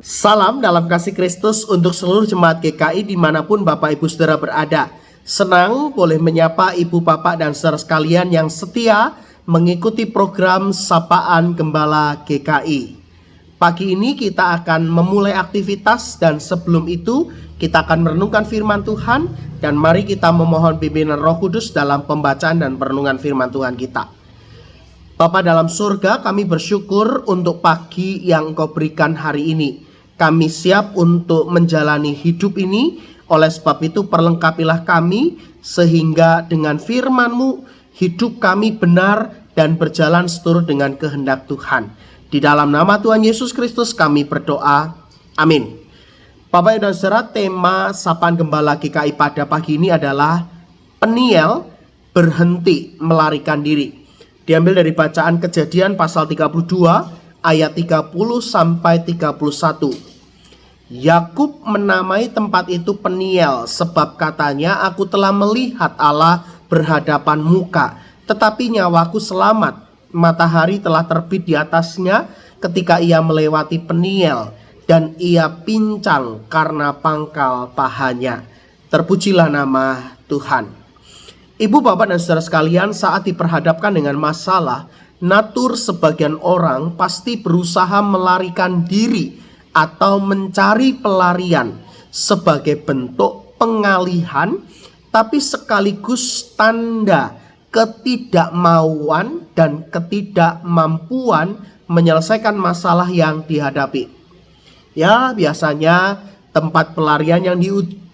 Salam dalam kasih Kristus untuk seluruh jemaat GKI dimanapun Bapak Ibu Saudara berada. Senang boleh menyapa Ibu Bapak dan saudara sekalian yang setia mengikuti program Sapaan Gembala GKI. Pagi ini kita akan memulai aktivitas dan sebelum itu kita akan merenungkan firman Tuhan. Dan mari kita memohon pimpinan Roh Kudus dalam pembacaan dan perenungan firman Tuhan kita. Bapa dalam surga, kami bersyukur untuk pagi yang Engkau berikan hari ini. Kami siap untuk menjalani hidup ini. Oleh sebab itu perlengkapilah kami sehingga dengan firman-Mu hidup kami benar dan berjalan seturut dengan kehendak Tuhan. Di dalam nama Tuhan Yesus Kristus kami berdoa. Amin. Bapak Ibu dan Saudara, tema Sapaan Gembala GKI pada pagi ini adalah Peniel berhenti melarikan diri. Diambil dari bacaan Kejadian pasal 32 ayat 30 sampai 31. Yakub menamai tempat itu Peniel sebab katanya, aku telah melihat Allah berhadapan muka, tetapi nyawaku selamat. Matahari telah terbit di atasnya ketika ia melewati Peniel, dan ia pincang karena pangkal pahanya. Terpujilah nama Tuhan. Ibu, bapak, dan saudara sekalian, saat diperhadapkan dengan masalah, natur sebagian orang pasti berusaha melarikan diri atau mencari pelarian sebagai bentuk pengalihan, tapi sekaligus tanda ketidakmauan dan ketidakmampuan menyelesaikan masalah yang dihadapi. Ya, biasanya tempat pelarian yang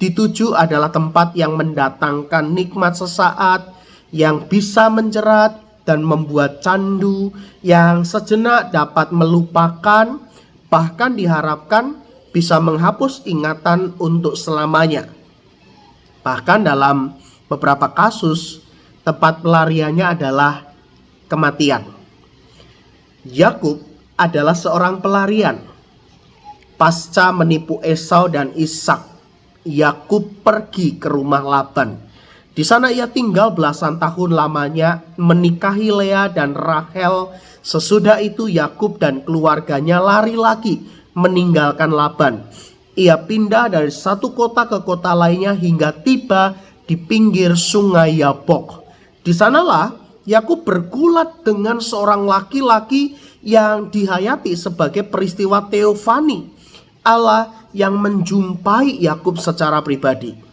dituju adalah tempat yang mendatangkan nikmat sesaat, yang bisa menjerat dan membuat candu, yang sejenak dapat melupakan, bahkan diharapkan bisa menghapus ingatan untuk selamanya. Bahkan dalam beberapa kasus, tempat pelariannya adalah kematian. Yakub adalah seorang pelarian. Pasca menipu Esau dan Ishak, Yakub pergi ke rumah Laban. Di sana ia tinggal belasan tahun lamanya, menikahi Lea dan Rachel. Sesudah itu Yakub dan keluarganya lari lagi meninggalkan Laban. Ia pindah dari satu kota ke kota lainnya hingga tiba di pinggir sungai Yabok. Di sanalah Yakub bergulat dengan seorang laki-laki yang dihayati sebagai peristiwa teofani, Allah yang menjumpai Yakub secara pribadi.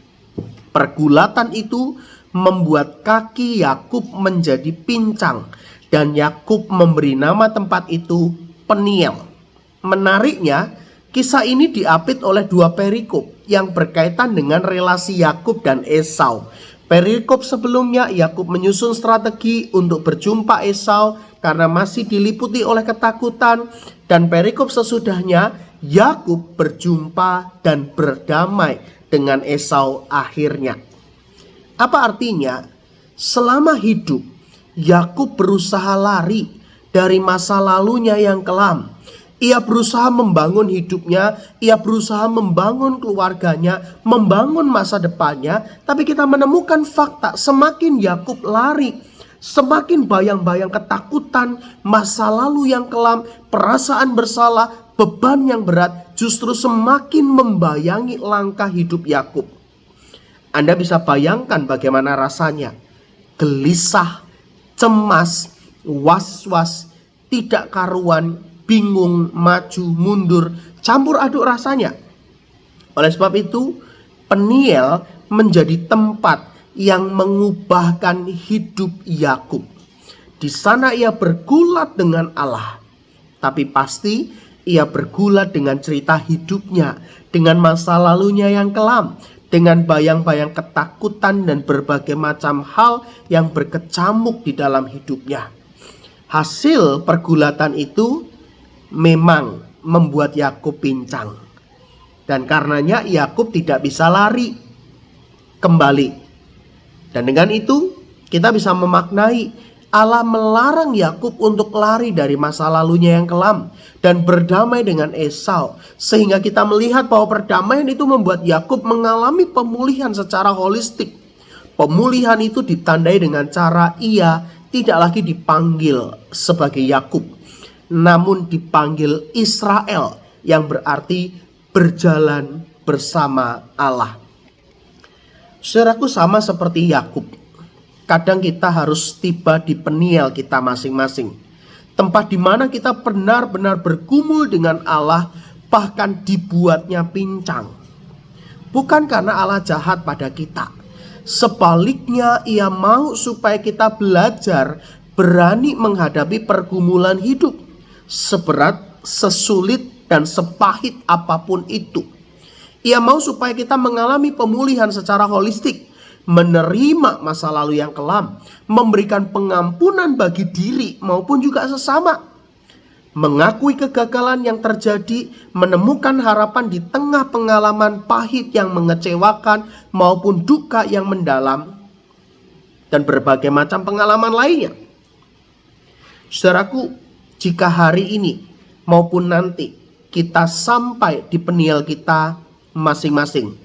Pergulatan itu membuat kaki Yakub menjadi pincang dan Yakub memberi nama tempat itu Peniel. Menariknya, kisah ini diapit oleh dua perikop yang berkaitan dengan relasi Yakub dan Esau. Perikop sebelumnya, Yakub menyusun strategi untuk berjumpa Esau karena masih diliputi oleh ketakutan, dan perikop sesudahnya Yakub berjumpa dan berdamai dengan Esau akhirnya. Apa artinya? Selama hidup Yakub berusaha lari dari masa lalunya yang kelam. Ia berusaha membangun hidupnya, ia berusaha membangun keluarganya, membangun masa depannya. Tapi kita menemukan fakta, semakin Yakub lari, semakin bayang-bayang ketakutan, masa lalu yang kelam, perasaan bersalah, beban yang berat justru semakin membayangi langkah hidup Yakub. Anda bisa bayangkan bagaimana rasanya. Gelisah, cemas, was-was, tidak karuan, bingung, maju, mundur, campur aduk rasanya. Oleh sebab itu, Peniel menjadi tempat yang mengubahkan hidup Yakub. Di sana ia bergulat dengan Allah, tapi pasti ia bergulat dengan cerita hidupnya, dengan masa lalunya yang kelam, dengan bayang-bayang ketakutan dan berbagai macam hal yang berkecamuk di dalam hidupnya. Hasil pergulatan itu memang membuat Yakub pincang, dan karenanya Yakub tidak bisa lari kembali. Dan dengan itu kita bisa memaknai Allah melarang Yakub untuk lari dari masa lalunya yang kelam dan berdamai dengan Esau, sehingga kita melihat bahwa perdamaian itu membuat Yakub mengalami pemulihan secara holistik. Pemulihan itu ditandai dengan cara ia tidak lagi dipanggil sebagai Yakub, namun dipanggil Israel, yang berarti berjalan bersama Allah. Saudaraku, sama seperti Yakub, kadang kita harus tiba di Peniel kita masing-masing, tempat di mana kita benar-benar bergumul dengan Allah, bahkan dibuatnya pincang. Bukan karena Allah jahat pada kita, sebaliknya Ia mau supaya kita belajar berani menghadapi pergumulan hidup, seberat, sesulit, dan sepahit apapun itu. Ia mau supaya kita mengalami pemulihan secara holistik, menerima masa lalu yang kelam, memberikan pengampunan bagi diri maupun juga sesama, mengakui kegagalan yang terjadi, menemukan harapan di tengah pengalaman pahit yang mengecewakan maupun duka yang mendalam, dan berbagai macam pengalaman lainnya. Saudaraku, jika hari ini maupun nanti kita sampai di Peniel kita masing-masing,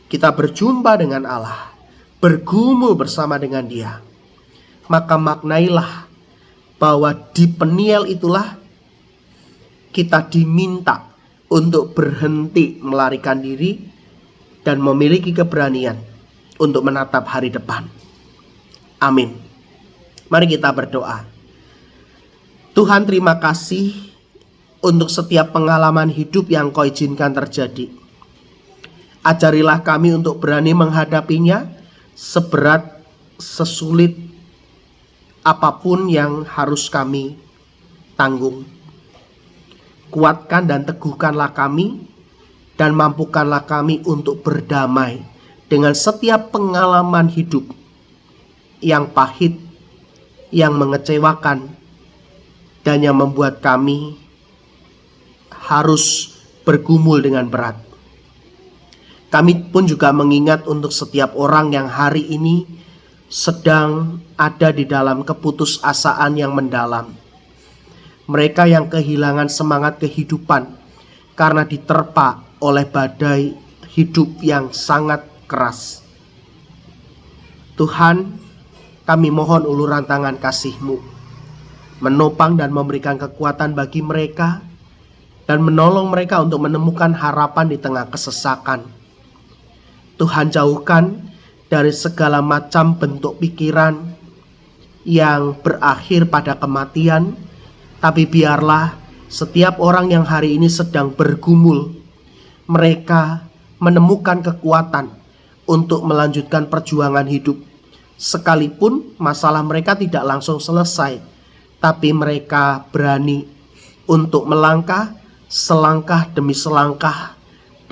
kita berjumpa dengan Allah, bergumul bersama dengan Dia, maka maknailah bahwa di Peniel itulah kita diminta untuk berhenti melarikan diri dan memiliki keberanian untuk menatap hari depan. Amin. Mari kita berdoa. Tuhan, terima kasih untuk setiap pengalaman hidup yang Kau izinkan terjadi. Ajarilah kami untuk berani menghadapinya, seberat, sesulit apapun yang harus kami tanggung. Kuatkan dan teguhkanlah kami, dan mampukanlah kami untuk berdamai dengan setiap pengalaman hidup yang pahit, yang mengecewakan, dan yang membuat kami harus bergumul dengan berat. Kami pun juga mengingat untuk setiap orang yang hari ini sedang ada di dalam keputusasaan yang mendalam. Mereka yang kehilangan semangat kehidupan karena diterpa oleh badai hidup yang sangat keras. Tuhan, kami mohon uluran tangan kasih-Mu, menopang dan memberikan kekuatan bagi mereka, dan menolong mereka untuk menemukan harapan di tengah kesesakan. Tuhan, jauhkan dari segala macam bentuk pikiran yang berakhir pada kematian, tapi biarlah setiap orang yang hari ini sedang bergumul, mereka menemukan kekuatan untuk melanjutkan perjuangan hidup, sekalipun masalah mereka tidak langsung selesai, tapi mereka berani untuk melangkah selangkah demi selangkah,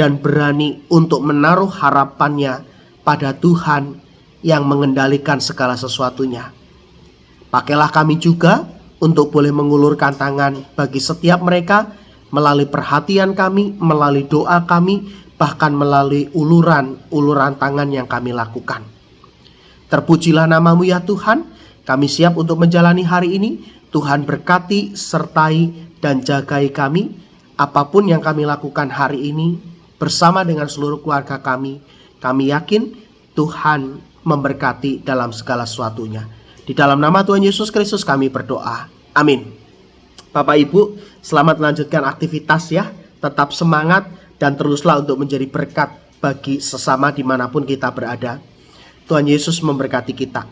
dan berani untuk menaruh harapannya pada Tuhan yang mengendalikan segala sesuatunya. Pakailah kami juga untuk boleh mengulurkan tangan bagi setiap mereka, melalui perhatian kami, melalui doa kami, bahkan melalui uluran tangan yang kami lakukan. Terpujilah nama-Mu ya Tuhan. Kami siap untuk menjalani hari ini. Tuhan berkati, sertai, dan jagai kami. Apapun yang kami lakukan hari ini bersama dengan seluruh keluarga kami yakin Tuhan memberkati dalam segala sesuatunya. Di dalam nama Tuhan Yesus Kristus kami berdoa. Amin. Bapak Ibu, selamat melanjutkan aktivitas ya. Tetap semangat dan teruslah untuk menjadi berkat bagi sesama dimanapun kita berada. Tuhan Yesus memberkati kita.